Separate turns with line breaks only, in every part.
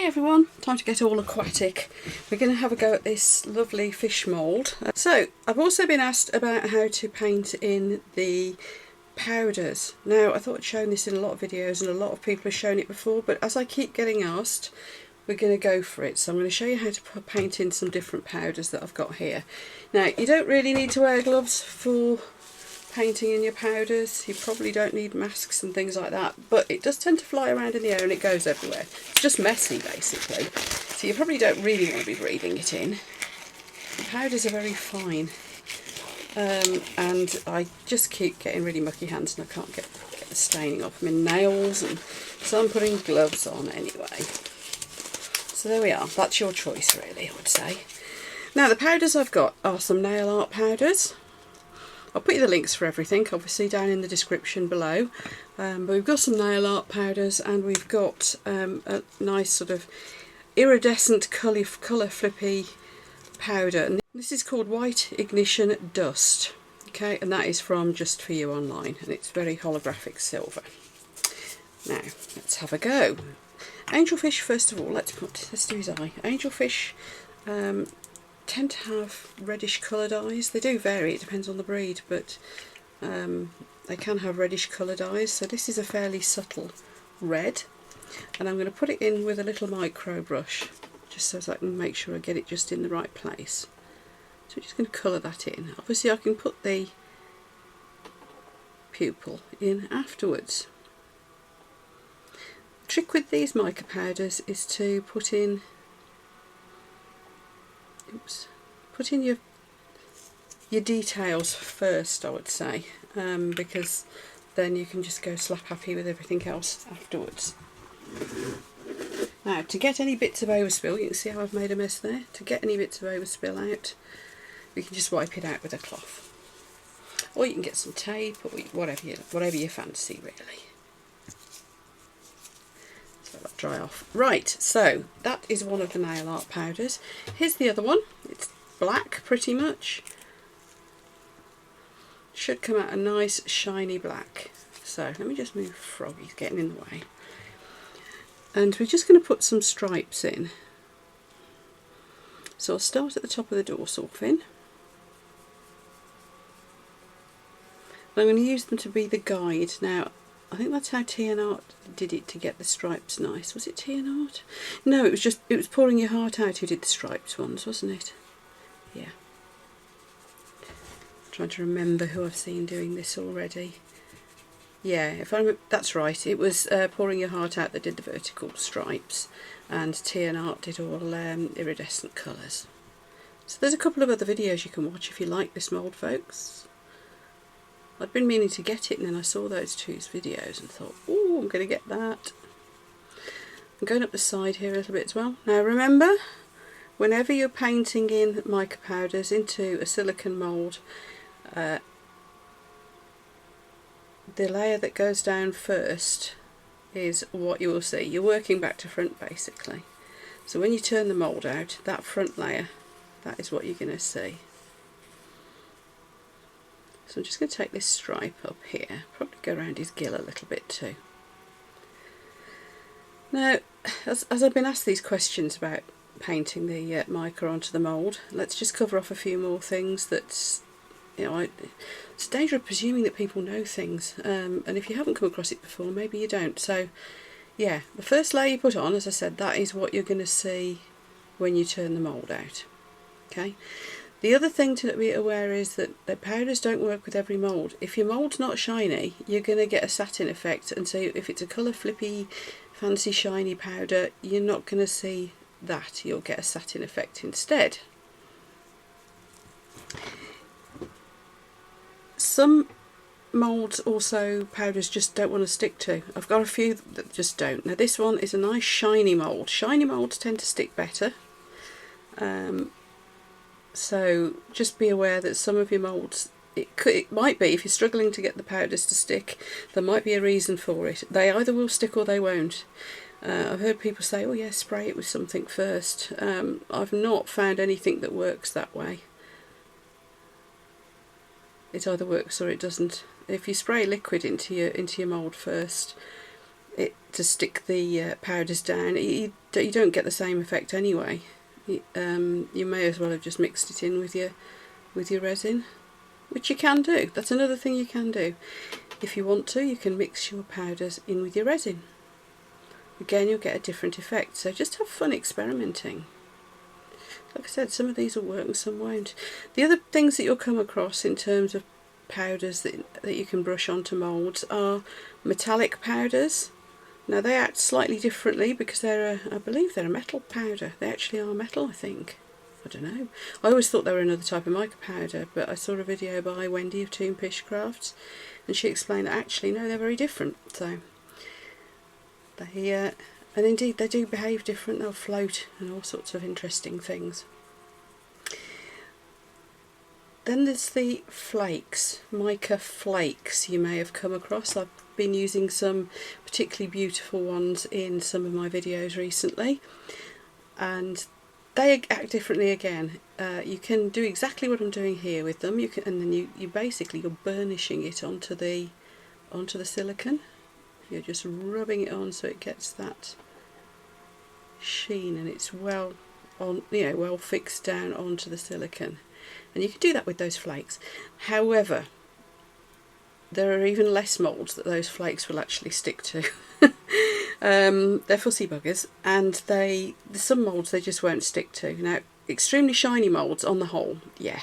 Hi everyone, time to get all aquatic. We're going to have a go at this lovely fish mould. So I've also been asked about how to paint in the powders. Now I thought I'd shown this in a lot of videos and a lot of people have shown it before, but as I keep getting asked, we're going to go for it. So I'm going to show you how to paint in some different powders that I've got here. Now you don't really need to wear gloves for painting in your powders. You probably don't need masks and things like that, but it does tend to fly around in the air and it goes everywhere. It's just messy basically, so you probably don't really want to be breathing it in. The powders are very fine, and I just keep getting really mucky hands and I can't get the staining off my nails, and so I'm putting gloves on anyway. So there we are, that's your choice really, I would say. Now the powders I've got are some nail art powders. I'll put you the links for everything obviously down in the description below, but we've got some nail art powders and we've got a nice sort of iridescent colour flippy powder, and this is called White Ignition Dust, okay, and that is from Just For You online, and it's very holographic silver. Now let's have a go. Angelfish, first of all, let's do his eye. Angelfish tend to have reddish coloured eyes. They do vary, it depends on the breed, but they can have reddish coloured eyes. So this is a fairly subtle red, and I'm going to put it in with a little micro brush just so I can make sure I get it just in the right place. So I'm just going to colour that in. Obviously I can put the pupil in afterwards. The trick with these mica powders is to put in your details first, I would say, because then you can just go slap happy with everything else afterwards. Now to get any bits of overspill, you can see how I've made a mess there, to get any bits of overspill out you can just wipe it out with a cloth, or you can get some tape or whatever you fancy really. Let that dry off. Right, so that is one of the nail art powders. Here's the other one. It's black pretty much. Should come out a nice shiny black. So let me just move Frog, he's getting in the way. And we're just going to put some stripes in. So I'll start at the top of the dorsal fin. And I'm going to use them to be the guide. Now I think that's how Art did it to get the stripes nice. Was it Art? No, it was Pouring Your Heart Out who did the stripes ones, wasn't it? Yeah. I'm trying to remember who I've seen doing this already. Yeah, that's right. It was Pouring Your Heart Out that did the vertical stripes, and Art did all iridescent colours. So there's a couple of other videos you can watch if you like this mould, folks. I'd been meaning to get it, and then I saw those two videos and thought, oh, I'm going to get that. I'm going up the side here a little bit as well. Now remember, whenever you're painting in mica powders into a silicone mould, the layer that goes down first is what you will see. You're working back to front basically. So when you turn the mould out, that front layer, that is what you're going to see. So I'm just going to take this stripe up here, probably go around his gill a little bit too. Now, as I've been asked these questions about painting the mica onto the mould, let's just cover off a few more things that's, you know, it's a danger of presuming that people know things, and if you haven't come across it before, maybe you don't. So yeah, the first layer you put on, as I said, that is what you're going to see when you turn the mould out. Okay. The other thing to be aware is that the powders don't work with every mould. If your mould's not shiny, you're going to get a satin effect, and so if it's a colour flippy, fancy shiny powder, you're not going to see that. You'll get a satin effect instead. Some moulds also powders just don't want to stick to. I've got a few that just don't. Now this one is a nice shiny mould. Shiny moulds tend to stick better. So just be aware that some of your moulds, it might be, if you're struggling to get the powders to stick, there might be a reason for it. They either will stick or they won't. I've heard people say, oh yeah, spray it with something first. I've not found anything that works that way. It either works or it doesn't. If you spray liquid into your mould first, to stick the powders down, you don't get the same effect anyway. You may as well have just mixed it in with your resin, which you can do. That's another thing you can do. If you want to, you can mix your powders in with your resin. Again, you'll get a different effect, so just have fun experimenting. Like I said, some of these will work and some won't. The other things that you'll come across in terms of powders that you can brush onto moulds are metallic powders. Now they act slightly differently because I believe they're a metal powder. They actually are metal, I think. I don't know. I always thought they were another type of mica powder, but I saw a video by Wendy of Toon Pish Crafts, and she explained that actually no, they're very different. So they and indeed they do behave different. They'll float and all sorts of interesting things. Then there's the flakes, mica flakes you may have come across. I've been using some particularly beautiful ones in some of my videos recently, and they act differently again. You can do exactly what I'm doing here with them. And then you basically you're burnishing it onto the silicone. You're just rubbing it on so it gets that sheen and it's well fixed down onto the silicone. And you can do that with those flakes. However, there are even less moulds that those flakes will actually stick to. They're fussy buggers, and there's some moulds they just won't stick to. Now, extremely shiny moulds on the whole, yeah,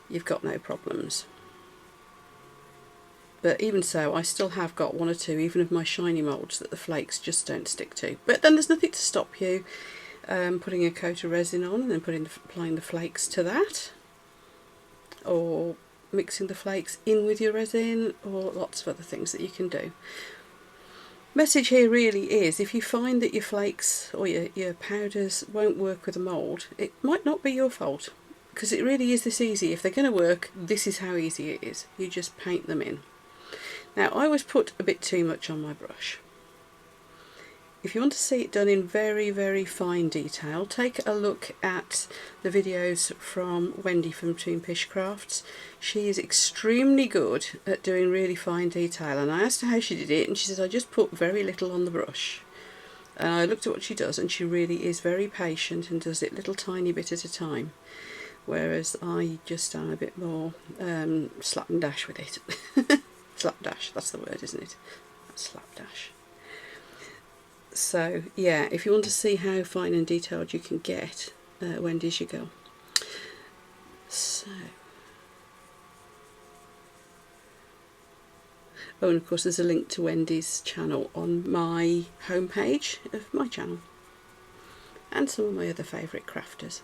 you've got no problems. But even so, I still have got one or two, even of my shiny moulds, that the flakes just don't stick to. But then there's nothing to stop you putting a coat of resin on and then applying the flakes to that, or mixing the flakes in with your resin, or lots of other things that you can do. Message here really is, if you find that your flakes or your powders won't work with a mould, it might not be your fault, because it really is this easy. If they're going to work, this is how easy it is. You just paint them in. Now, I always put a bit too much on my brush. If you want to see it done in very, very fine detail, take a look at the videos from Wendy from Toon Pish Crafts. She is extremely good at doing really fine detail, and I asked her how she did it, and she says, I just put very little on the brush. And I looked at what she does, and she really is very patient and does it little tiny bit at a time. Whereas I just am a bit more slap and dash with it. Slapdash, that's the word, isn't it? Slapdash. So yeah, if you want to see how fine and detailed you can get, Wendy's your girl. So, oh, and of course there's a link to Wendy's channel on my homepage of my channel, and some of my other favourite crafters.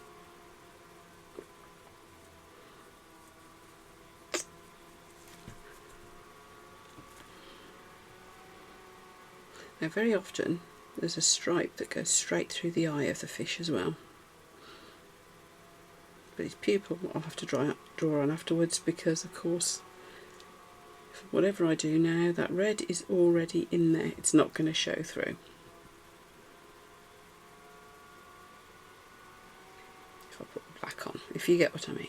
Now, very often there's a stripe that goes straight through the eye of the fish as well. But his pupil I'll have to draw on afterwards, because of course whatever I do now, that red is already in there. It's not going to show through. If I put the black on, if you get what I mean.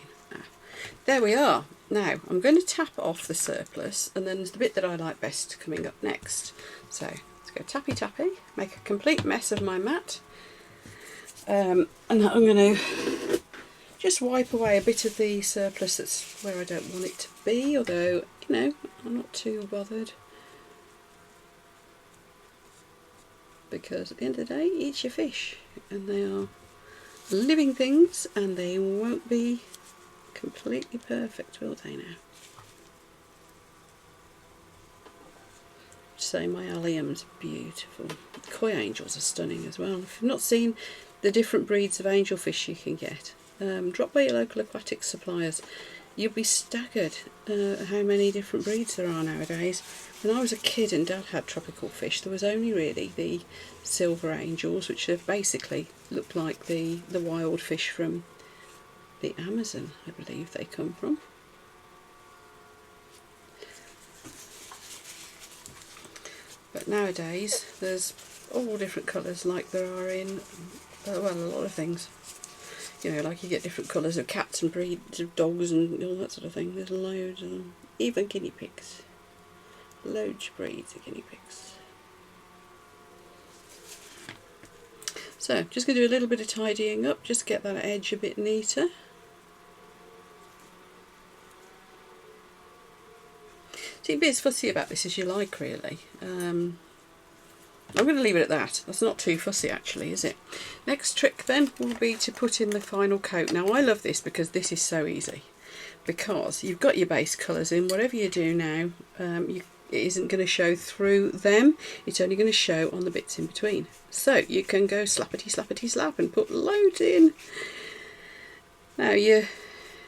There we are. Now I'm going to tap off the surplus, and then there's the bit that I like best coming up next. So go tappy tappy, make a complete mess of my mat, and I'm going to just wipe away a bit of the surplus that's where I don't want it to be, although, you know, I'm not too bothered, because at the end of the day, eat your fish, and they are living things, and they won't be completely perfect, will they now? Say my allium's beautiful. The koi angels are stunning as well. If you've not seen the different breeds of angelfish you can get, drop by your local aquatic suppliers. You'll be staggered how many different breeds there are nowadays. When I was a kid and Dad had tropical fish, there was only really the silver angels, which have basically looked like the wild fish from the Amazon, I believe they come from. But nowadays there's all different colours, like there are in well, a lot of things. You know, like you get different colours of cats and breeds of dogs and all that sort of thing. There's loads of them. Even guinea pigs. Loads of breeds of guinea pigs. So just going to do a little bit of tidying up, just get that edge a bit neater. So you can be as fussy about this as you like, really. I'm going to leave it at that. That's not too fussy actually, is it? Next trick then will be to put in the final coat. Now I love this because this is so easy. Because you've got your base colours in, whatever you do now, it isn't going to show through them, it's only going to show on the bits in between. So you can go slappity slappity slap and put loads in. Now your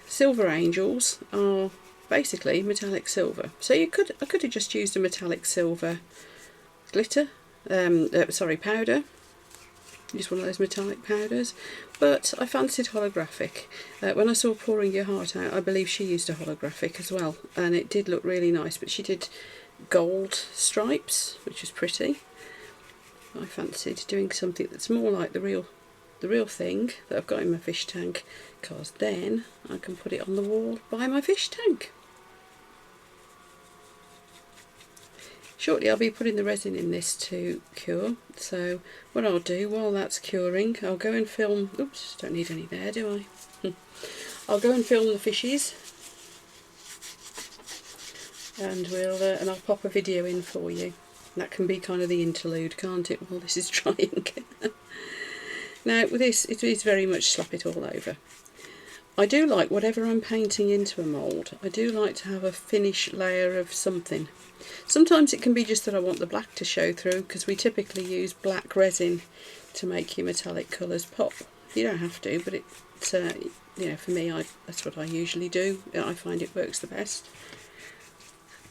silver angels are basically metallic silver, so I could have just used a metallic silver glitter, powder, just one of those metallic powders, but I fancied holographic. When I saw Pouring Your Heart Out, I believe she used a holographic as well, and it did look really nice, but she did gold stripes, which was pretty. I fancied doing something that's more like the real thing that I've got in my fish tank, because then I can put it on the wall by my fish tank. Shortly I'll be putting the resin in this to cure, so what I'll do while that's curing, I'll go and film, oops, don't need any there, do I? I'll go and film the fishies, and I'll pop a video in for you. That can be kind of the interlude, can't it, while this is drying. Now with this, it is very much slap it all over. I do like, whatever I'm painting into a mould, I do like to have a finish layer of something. Sometimes it can be just that I want the black to show through, because we typically use black resin to make your metallic colours pop. You don't have to, but it's you know, for me, that's what I usually do. I find it works the best.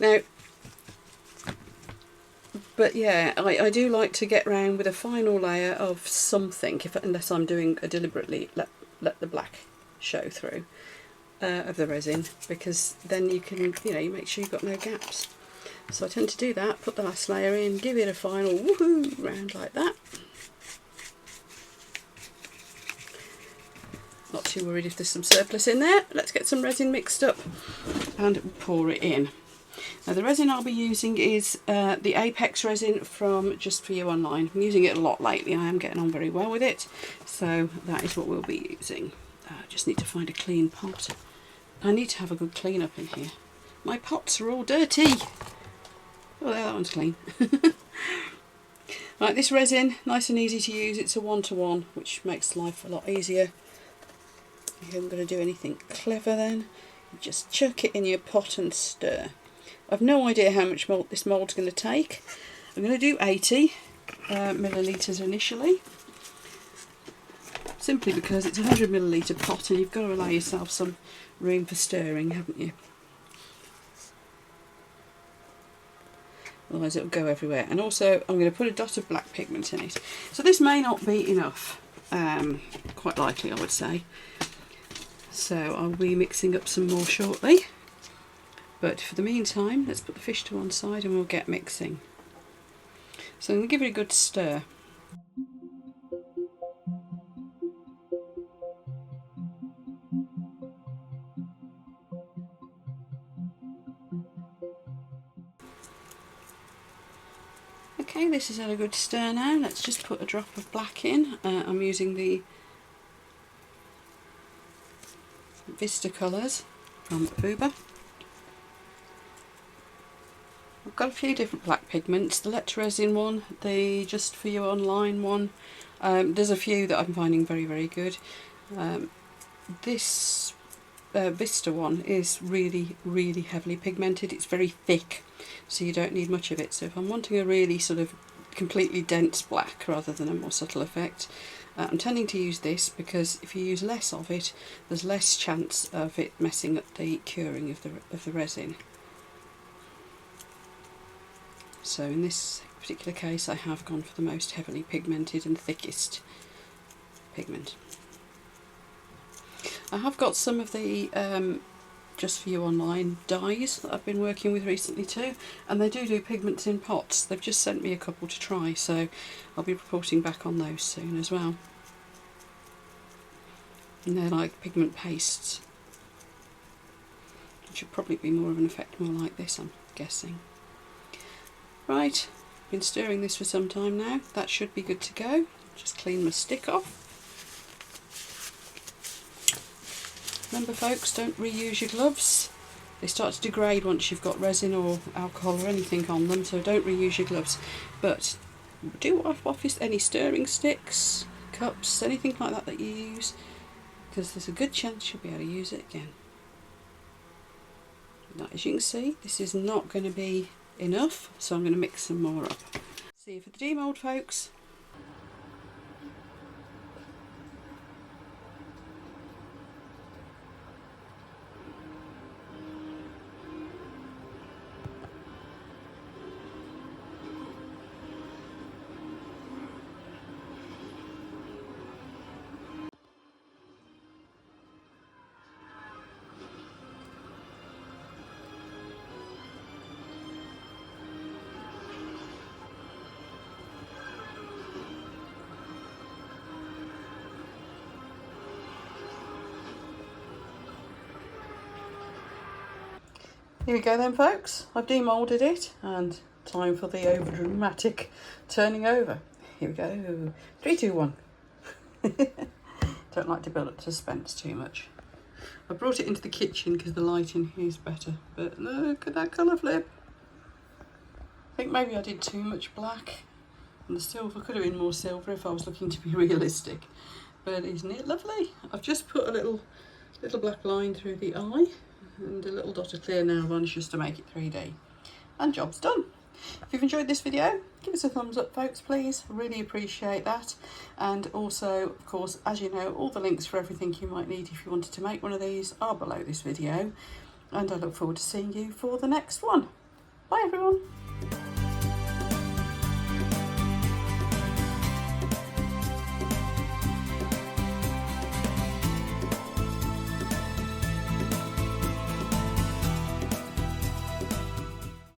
Now, but yeah, I do like to get round with a final layer of something, unless I'm doing a deliberately let the black show through of the resin, because then you can, you make sure you've got no gaps. So I tend to do that, put the last layer in, give it a final woohoo round like that. Not too worried if there's some surplus in there. Let's get some resin mixed up and pour it in. Now the resin I'll be using is the Apex resin from Just For You Online. I'm using it a lot lately, I am getting on very well with it, so that is what we'll be using. I just need to find a clean pot. I need to have a good clean up in here. My pots are all dirty. Oh, there, that one's clean. Right, this resin, nice and easy to use. It's a 1-to-1, which makes life a lot easier. If you're not going to do anything clever then, you just chuck it in your pot and stir. I've no idea how much this mould's going to take. I'm going to do 80 millilitres initially, simply because it's a 100 millilitre pot and you've got to allow yourself some room for stirring, haven't you? Otherwise it'll go everywhere. And also I'm going to put a dot of black pigment in it. So this may not be enough, quite likely I would say. So I'll be mixing up some more shortly. But for the meantime, let's put the fish to one side and we'll get mixing. So I'm going to give it a good stir. Okay, this has had a good stir now. Let's just put a drop of black in. I'm using the Vista colours from Booba. I've got a few different black pigments, the Let Resin one, the Just For You Online one. There's a few that I'm finding very, very good. This Vista one is really, really heavily pigmented. It's very thick, so you don't need much of it. So if I'm wanting a really sort of completely dense black rather than a more subtle effect, I'm tending to use this, because if you use less of it, there's less chance of it messing up the curing of the resin. So in this particular case I have gone for the most heavily pigmented and thickest pigment. I have got some of the Just For You Online dyes that I've been working with recently too, and they do pigments in pots. They've just sent me a couple to try, so I'll be reporting back on those soon as well. And they're like pigment pastes, which should probably be more of an effect more like this, I'm guessing. Right, Been stirring this for some time now. That should be good to go. Just clean my stick off. Remember folks, don't reuse your gloves. They start to degrade once you've got resin or alcohol or anything on them, so don't reuse your gloves. But do wipe off any stirring sticks, cups, anything like that you use, because there's a good chance you'll be able to use it again. Now, as you can see, this is not going to be enough, so I'm going to mix some more up. See you for the demould, folks. Here we go then folks, I've demoulded it and time for the over dramatic turning over. Here we go, 3, 2, 1. Don't like to build up suspense too much. I brought it into the kitchen because the lighting here is better, but look at that colour flip. I think maybe I did too much black, and the silver could have been more silver if I was looking to be realistic, but isn't it lovely? I've just put a little black line through the eye and a little dot of clear nail varnish just to make it 3D, and job's done. If you've enjoyed this video, give us a thumbs up folks please, really appreciate that. And also of course, as you know, all the links for everything you might need if you wanted to make one of these are below this video, and I look forward to seeing you for the next one. Bye everyone.